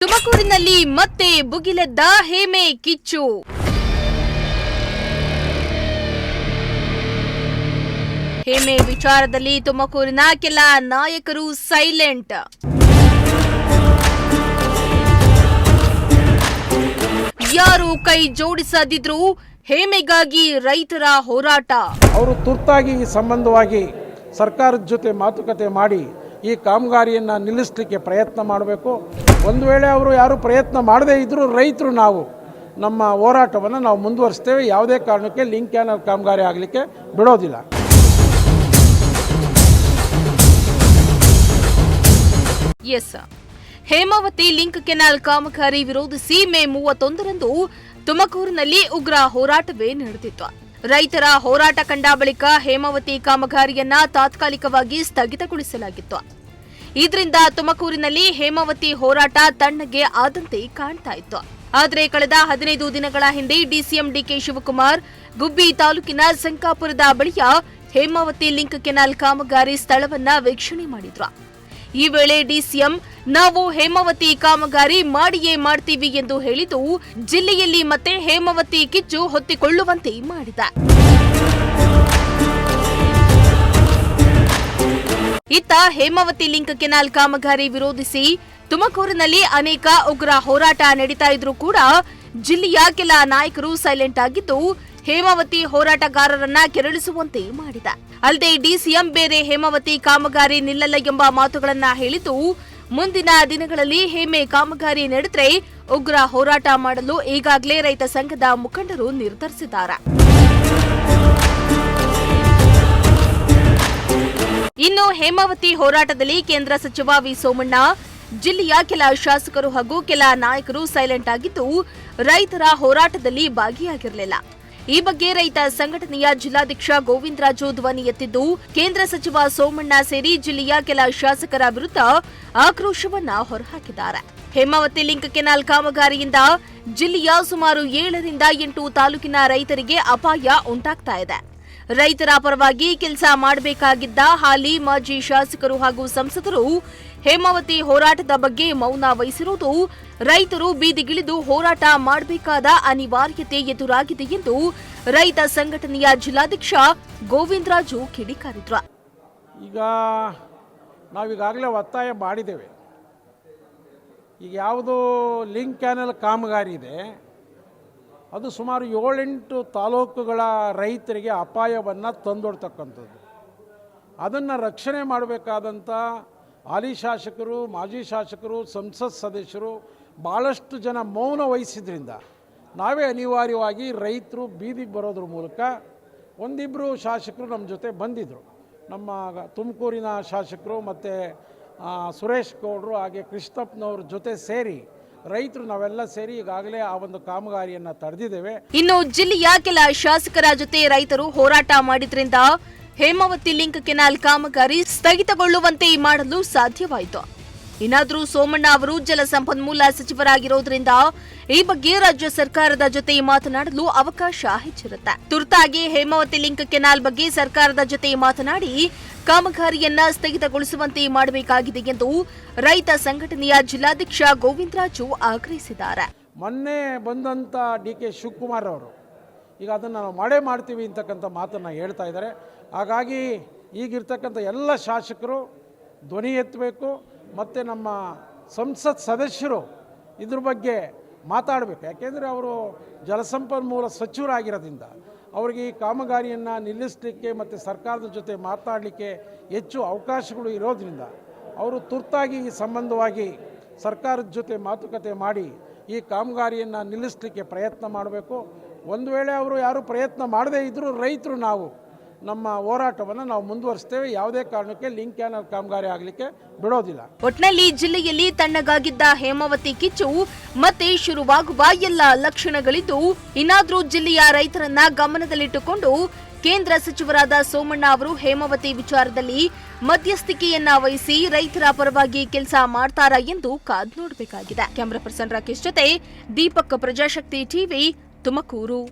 ತುಮಕೂರಿನಲ್ಲಿ ಮತ್ತೆ ಭುಗಿಲೆದ್ದ ಹೇಮೆ ಕಿಚ್ಚು. ಹೇಮೆ ವಿಚಾರದಲ್ಲಿ ತುಮಕೂರಿನ ಕೆಲ ನಾಯಕರು ಸೈಲೆಂಟ್. ಯಾರು ಕೈ ಜೋಡಿಸದಿದ್ರು ಹೇಮೆಗಾಗಿ ರೈತರ ಹೋರಾಟ. ಅವರು ತುರ್ತಾಗಿ ಈ ಸಂಬಂಧವಾಗಿ ಸರ್ಕಾರದ ಜೊತೆ ಮಾತುಕತೆ ಮಾಡಿ ಈ ಕಾಮಗಾರಿಯನ್ನು ನಿಲ್ಲಿಸಲಿಕ್ಕೆ ಪ್ರಯತ್ನ ಮಾಡಬೇಕು. ಒಂದು ವೇಳೆ ಅವರು ಯಾರು ಪ್ರಯತ್ನ ಮಾಡದೇ ಇದ್ದರೂ ರೈತರು ನಾವು ನಮ್ಮ ಹೋರಾಟವನ್ನು ನಾವು ಮುಂದುವರಿಸ್ತೇವೆ. ಯಾವುದೇ ಕಾರಣಕ್ಕೆ ಲಿಂಕ್ ಕ್ಯಾನಲ್ ಕಾಮಗಾರಿ ಆಗಲಿಕ್ಕೆ ಬಿಡೋದಿಲ್ಲ. ಎಸ್, ಹೇಮಾವತಿ ಲಿಂಕ್ ಕೆನಾಲ್ ಕಾಮಗಾರಿ ವಿರೋಧಿಸಿ ಮೇ 31ರಂದು ತುಮಕೂರಿನಲ್ಲಿ ಉಗ್ರ ಹೋರಾಟವೇ ನಡೆದಿತ್ತು. ರೈತರ ಹೋರಾಟ ಕಂಡ ಬಳಿಕ ಹೇಮಾವತಿ ಕಾಮಗಾರಿಯನ್ನ ತಾತ್ಕಾಲಿಕವಾಗಿ ಸ್ಥಗಿತಗೊಳಿಸಲಾಗಿತ್ತು. ಇದರಿಂದ ತುಮಕೂರಿನಲ್ಲಿ ಹೇಮಾವತಿ ಹೋರಾಟ ತಣ್ಣಗೆ ಆದಂತೆ ಕಾಣ್ತಾ ಇತ್ತು. ಆದರೆ ಕಳೆದ 15 ದಿನಗಳ ಹಿಂದೆ ಡಿಸಿಎಂ ಡಿಕೆ ಶಿವಕುಮಾರ್ ಗುಬ್ಬಿ ತಾಲೂಕಿನ ಸಂಕಾಪುರದ ಬಳಿಯ ಹೇಮಾವತಿ ಲಿಂಕ್ ಕೆನಾಲ್ ಕಾಮಗಾರಿ ಸ್ಥಳವನ್ನ ವೀಕ್ಷಣೆ ಮಾಡಿದ್ರು. ಈ ವೇಳೆ ಡಿಸಿಎಂ ನಾವು ಹೇಮಾವತಿ ಕಾಮಗಾರಿ ಮಾಡಿಯೇ ಮಾಡ್ತೀವಿ ಎಂದು ಹೇಳಿದ್ದು ಜಿಲ್ಲೆಯಲ್ಲಿ ಮತ್ತೆ ಹೇಮಾವತಿ ಕಿಚ್ಚು ಹೊತ್ತಿಕೊಳ್ಳುವಂತೆ ಮಾಡಿದ. ಇತ್ತ ಹೇಮಾವತಿ ಲಿಂಕ್ ಕೆನಾಲ್ ಕಾಮಗಾರಿ ವಿರೋಧಿಸಿ ತುಮಕೂರಿನಲ್ಲಿ ಅನೇಕ ಉಗ್ರ ಹೋರಾಟ ನಡೀತಾ ಇದ್ರೂ ಕೂಡ ಜಿಲ್ಲೆಯ ಕೆಲ ನಾಯಕರು ಸೈಲೆಂಟ್ ಆಗಿದ್ದು ಹೇಮಾವತಿ ಹೋರಾಟಗಾರರನ್ನ ಕೆರಳಿಸುವಂತೆ ಮಾಡಿದ. ಅಲ್ಲದೆ ಡಿಸಿಎಂ ಬೇರೆ ಹೇಮಾವತಿ ಕಾಮಗಾರಿ ನಿಲ್ಲಲ್ಲ ಎಂಬ ಮಾತುಗಳನ್ನ ಹೇಳಿದ್ದು ಮುಂದಿನ ದಿನಗಳಲ್ಲಿ ಹೇಮೆ ಕಾಮಗಾರಿ ನಡೆದರೆ ಉಗ್ರ ಹೋರಾಟ ಮಾಡಲು ಈಗಾಗಲೇ ರೈತ ಸಂಘದ ಮುಖಂಡರು ನಿರ್ಧರಿಸಿದ್ದಾರೆ. ಇನ್ನು ಹೇಮಾವತಿ ಹೋರಾಟದಲ್ಲಿ ಕೇಂದ್ರ ಸಚಿವ ವಿ ಸೋಮಣ್ಣ, ಜಿಲ್ಲೆಯ ಕೆಲ ಶಾಸಕರು ಹಾಗೂ ಕೆಲ ನಾಯಕರು ಸೈಲೆಂಟ್ ಆಗಿದ್ದು ರೈತರ ಹೋರಾಟದಲ್ಲಿ ಭಾಗಿಯಾಗಿರಲಿಲ್ಲ. ಈ ಬಗ್ಗೆ ರೈತ ಸಂಘಟನೆಯ ಜಿಲ್ಲಾಧ್ಯಕ್ಷ ಗೋವಿಂದರಾಜು ಧ್ವನಿ ಎತ್ತಿದ್ದು ಕೇಂದ್ರ ಸಚಿವ ಸೋಮಣ್ಣ ಸೇರಿ ಜಿಲ್ಲೆಯ ಕೆಲ ಶಾಸಕರ ವಿರುದ್ಧ ಆಕ್ರೋಶವನ್ನ ಹೊರಹಾಕಿದ್ದಾರೆ. ಹೇಮಾವತಿ ಲಿಂಕ್ ಕೆನಾಲ್ ಕಾಮಗಾರಿಯಿಂದ ಜಿಲ್ಲೆಯ ಸುಮಾರು 7ರಿಂದ 8 ತಾಲೂಕಿನ ರೈತರಿಗೆ ಅಪಾಯ ಉಂಟಾಗ್ತಾ ಇದೆ. ರೈತರ ಪರವಾಗಿ ಕೆಲಸ ಮಾಡಬೇಕಾಗಿದ್ದ ಹಾಲಿ ಮಾಜಿ ಶಾಸಕರು ಹಾಗೂ ಸಂಸದರು ಹೇಮಾವತಿ ಹೋರಾಟದ ಬಗ್ಗೆ ಮೌನ ವಹಿಸಿರುವುದು ರೈತರು ಬೀದಿಗಿಳಿದು ಹೋರಾಟ ಮಾಡಬೇಕಾದ ಅನಿವಾರ್ಯತೆ ಎದುರಾಗಿದೆ ಎಂದು ರೈತ ಸಂಘಟನೆಯ ಜಿಲ್ಲಾಧ್ಯಕ್ಷ ಗೋವಿಂದರಾಜು ಕಿಡಿಕಾರಿದ್ರು. ಈಗ ನಾವೀಗಾಗಲೇ ಒತ್ತಾಯ ಮಾಡಿದ್ದೇವೆ. ಈಗ ಯಾವುದು ಲಿಂಕ್ ಕ್ಯಾನಲ್ ಕಾಮಗಾರಿ ಇದೆ ಅದು ಸುಮಾರು 7-8 ತಾಲೂಕುಗಳ ರೈತರಿಗೆ ಅಪಾಯವನ್ನು ತಂದೊಡ್ತಕ್ಕಂಥದ್ದು. ಅದನ್ನು ರಕ್ಷಣೆ ಮಾಡಬೇಕಾದಂಥ ಹಾಲಿ ಶಾಸಕರು, ಮಾಜಿ ಶಾಸಕರು, ಸಂಸತ್ ಸದಸ್ಯರು ಭಾಳಷ್ಟು ಜನ ಮೌನ ವಹಿಸಿದ್ರಿಂದ ನಾವೇ ಅನಿವಾರ್ಯವಾಗಿ ರೈತರು ಬೀದಿಗೆ ಬರೋದ್ರ ಮೂಲಕ ಒಂದಿಬ್ಬರು ಶಾಸಕರು ನಮ್ಮ ಜೊತೆ ಬಂದಿದ್ದರು. ನಮ್ಮ ತುಮಕೂರಿನ ಶಾಸಕರು ಮತ್ತು ಸುರೇಶ್ ಗೌಡರು ಹಾಗೆ ಕೃಷ್ಣಪ್ಪನವ್ರ ಜೊತೆ ಸೇರಿ ರೈತರು ನಾವೆಲ್ಲ ಸೇರಿ ಈಗಾಗಲೇ ಆ ಒಂದು ಕಾಮಗಾರಿಯನ್ನು ತಡೆದಿದ್ದೇವೆ. ಇನ್ನು ಜಿಲ್ಲೆಯ ಕೆಲ ಶಾಸಕರ ಜೊತೆ ರೈತರು ಹೋರಾಟ ಮಾಡಿದ್ರಿಂದ ಹೇಮಾವತಿ ಲಿಂಕ್ ಕೆನಾಲ್ ಕಾಮಗಾರಿ ಸ್ಥಗಿತಗೊಳ್ಳುವಂತೆ ಮಾಡಲು ಸಾಧ್ಯವಾಯಿತು. ಇನ್ನಾದರೂ ಸೋಮಣ್ಣ ಅವರು ಜಲಸಂಪನ್ಮೂಲ ಸಚಿವರಾಗಿರೋದ್ರಿಂದ ಈ ಬಗ್ಗೆ ರಾಜ್ಯ ಸರ್ಕಾರದ ಜೊತೆ ಮಾತನಾಡಲು ಅವಕಾಶ ಹೆಚ್ಚಿರುತ್ತೆ. ತುರ್ತಾಗಿ ಹೇಮಾವತಿ ಲಿಂಕ್ ಕೆನಾಲ್ ಬಗ್ಗೆ ಸರ್ಕಾರದ ಜೊತೆ ಮಾತನಾಡಿ ಕಾಮಗಾರಿಯನ್ನ ಸ್ಥಗಿತಗೊಳಿಸುವಂತೆ ಮಾಡಬೇಕಾಗಿದೆ ಎಂದು ರೈತ ಸಂಘಟನೆಯ ಜಿಲ್ಲಾಧ್ಯಕ್ಷ ಗೋವಿಂದರಾಜು ಆಗ್ರಹಿಸಿದ್ದಾರೆ. ಮೊನ್ನೆ ಬಂದಂಥ ಡಿಕೆ ಶಿವಕುಮಾರ್ ಅವರು ಈಗ ಅದನ್ನು ನಾವು ಮಾಡೇ ಮಾಡ್ತೀವಿ ಅಂತಕ್ಕಂಥ ಮಾತನ್ನು ಹೇಳ್ತಾ ಇದ್ದಾರೆ. ಹಾಗಾಗಿ ಈಗಿರ್ತಕ್ಕಂಥ ಎಲ್ಲ ಶಾಸಕರು ಧ್ವನಿ ಎತ್ತಬೇಕು ಮತ್ತು ನಮ್ಮ ಸಂಸತ್ ಸದಸ್ಯರು ಇದ್ರ ಬಗ್ಗೆ ಮಾತಾಡಬೇಕು. ಯಾಕೆಂದರೆ ಅವರು ಜಲಸಂಪನ್ಮೂಲ ಸಚಿವರಾಗಿರೋದ್ರಿಂದ ಅವರಿಗೆ ಈ ಕಾಮಗಾರಿಯನ್ನು ನಿಲ್ಲಿಸಲಿಕ್ಕೆ ಮತ್ತು ಸರ್ಕಾರದ ಜೊತೆ ಮಾತಾಡಲಿಕ್ಕೆ ಹೆಚ್ಚು ಅವಕಾಶಗಳು ಇರೋದ್ರಿಂದ ಅವರು ತುರ್ತಾಗಿ ಈ ಸಂಬಂಧವಾಗಿ ಸರ್ಕಾರದ ಜೊತೆ ಮಾತುಕತೆ ಮಾಡಿ ಈ ಕಾಮಗಾರಿಯನ್ನು ನಿಲ್ಲಿಸಲಿಕ್ಕೆ ಪ್ರಯತ್ನ ಮಾಡಬೇಕು. ಒಂದು ವೇಳೆ ಅವರು ಯಾರು ಪ್ರಯತ್ನ ಮಾಡದೇ ಇದ್ದರೂ ರೈತರು ನಾವು ನಮ್ಮ ಹೋರಾಟವನ್ನು ನಾವು ಮುಂದುವರಿಸ್ತೇವೆ. ಯಾವುದೇ ಕಾರಣಕ್ಕೆ ಲಿಂಕ್ ಕ್ಯಾನಲ್ ಕಾಮಗಾರಿ ಆಗಲಿಕ್ಕೆ ಬಿಡೋದಿಲ್ಲ. ಒಟ್ನಲ್ಲಿ ಜಿಲ್ಲೆಯಲ್ಲಿ ತಣ್ಣಗಾಗಿದ್ದ ಹೇಮಾವತಿ ಕಿಚ್ಚು ಮತ್ತೆ ಶುರುವಾಗುವ ಎಲ್ಲ ಲಕ್ಷಣಗಳಿದ್ದು ಇನ್ನಾದ್ರೂ ಜಿಲ್ಲೆಯ ರೈತರನ್ನ ಗಮನದಲ್ಲಿಟ್ಟುಕೊಂಡು ಕೇಂದ್ರ ಸಚಿವರಾದ ಸೋಮಣ್ಣ ಅವರು ಹೇಮಾವತಿ ವಿಚಾರದಲ್ಲಿ ಮಧ್ಯಸ್ಥಿಕೆಯನ್ನ ವಹಿಸಿ ರೈತರ ಪರವಾಗಿ ಕೆಲಸ ಮಾಡ್ತಾರಾ ಎಂದು ಕಾದ್ ನೋಡಬೇಕಾಗಿದೆ. ಕ್ಯಾಮರಾ ಪರ್ಸನ್ ರಾಕೇಶ್ ಜೊತೆ ದೀಪಕ್, ಪ್ರಜಾಶಕ್ತಿ ಟಿವಿ, ತುಮಕೂರು.